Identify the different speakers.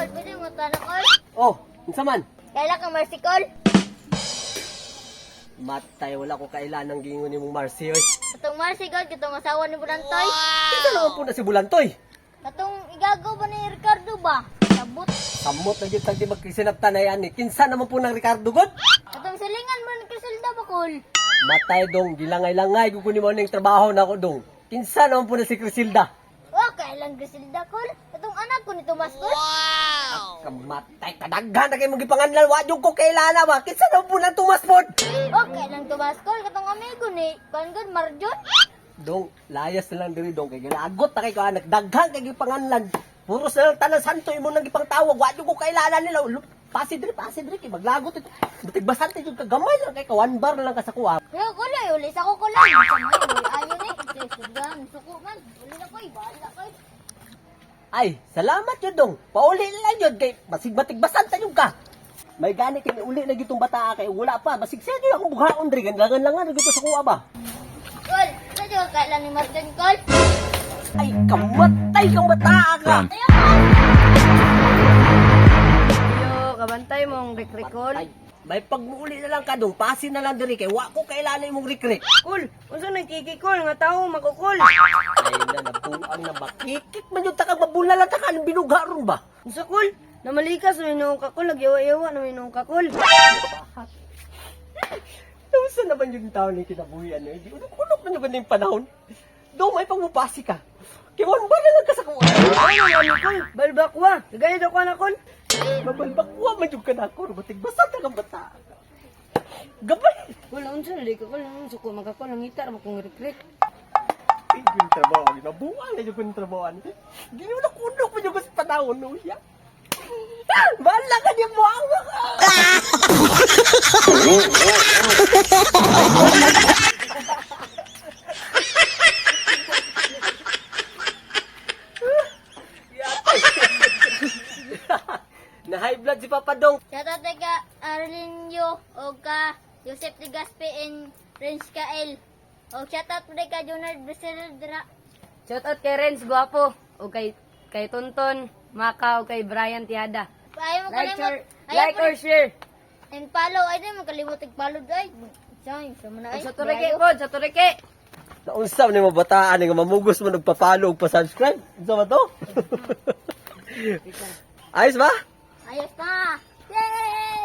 Speaker 1: Col, pwede mo tanong, Col?
Speaker 2: Oh, unsa man?
Speaker 1: Kailan kang Marcy, Col?
Speaker 2: Matay, wala ko kailan ng gingon ni mong Marcy, oy.
Speaker 1: Katong Marcy, Col, katong asawa ni Bulantoy.
Speaker 2: Kinsa naman po na si Bulantoy?
Speaker 1: Katong igago ba ni Ricardo ba? Sabot.
Speaker 2: Samot na gyud tag di magkisinabtan na yan ni. Kinsa naman po ng Ricardo God?
Speaker 1: Katong silingan mo ng Criselda ba, Col?
Speaker 2: Matay dong, gilangay-langay kukunin mo ning trabaho na ko dong. Kinsa naman po na si Crisilda?
Speaker 1: Oh, kailan Criselda, Col? Katong anak ko ni Tomas, Col?
Speaker 2: Kamatay, kadaghan na kayo magipanganlan. Wadyo ko kailana ba? Kinsa naman po ng tumaspod?
Speaker 1: Oh, kailan Tomas, Col? Katong amigo ni Kanggan Marjon?
Speaker 2: Dong, layas na lang diri dong. Kaya ginagot na kayo anak. Daghan kayo panganlan. Puros na lang tanan santo imo nang ipang tawag. Wadyo ko kailana nila. Pasi diri kay maglagot ito. Butig basante jud kagamay lang kay kawan bar na lang ka sa kuha.
Speaker 1: Pero kulay, ulis ako kulay. Samay, ulit ayo ni. Sigan, suko man. Uli na ko'y, bahala ko'y.
Speaker 2: Ay, salamat yun dong. Pauli na lang yun kay basig-batig basanta yung ka. May gani kay uli na gitong bata kay wala pa. Basig siya yun akong bughaon diri. Ganlangan dito sa kuha ba?
Speaker 1: Col, sa diyo kailan ni Marjon, Col?
Speaker 2: Ay, kamatay kang bata ka.
Speaker 1: Ayaw, Col!
Speaker 3: Yo, kabantay mong rikrekol.
Speaker 2: Ay, may pagmuli na lang ka dong. Pasi na lang diri kay wa ko kailanay mong rikrik.
Speaker 3: Kul, unsa nagkikikol nga tao makukol?
Speaker 2: Ay na nabuang na makikik man yung takang mabulalan ta ka ng binugaron ba?
Speaker 3: Unsa kul? Namalikas na minong kakol, nagyawa-yawa na minong kakol.
Speaker 2: Nausa naman yung tao na kinabuhian eh. Di unok-unok na naman yung panahon. Daw may pagmupasi ka. Kiwan ba na lang ka sa kuha?
Speaker 3: Ano yan kul? Balbakwa. Gagayad ako na kul.
Speaker 2: Mabalbakwa man yung kanako. Batig basta ka bata. Gabay!
Speaker 3: Wala unsa na di kakol. Unsa ko magkakol ang itar mo kong rikrek.
Speaker 2: Yung trabaho. Nabuang na yung trabaho. Ginunok-unok man yung sa panahon. No? Yeah. Bahala ka niya mo ang na high blood si Papa Dong.
Speaker 1: Shoutout ka Arlinio o ka Joseph de Gaspe and Prince Kael. O shoutout po ka Junior Briseldra.
Speaker 3: Shoutout kay Renz Guapo. O kay Tonton, Maka o kay Brian Tiada.
Speaker 1: Ayaw mo kalimot.
Speaker 3: Like or share.
Speaker 1: And follow. Ay, di mo kalimot follow guys. Sa mo na ay.
Speaker 3: Sa turike ko, sa turike.
Speaker 2: Naunsa ni mga bataan nga mamugos mo nagpa-follow ug pa-subscribe. Unsa ba to? Ayos ba?
Speaker 1: Ayos pa. Yay!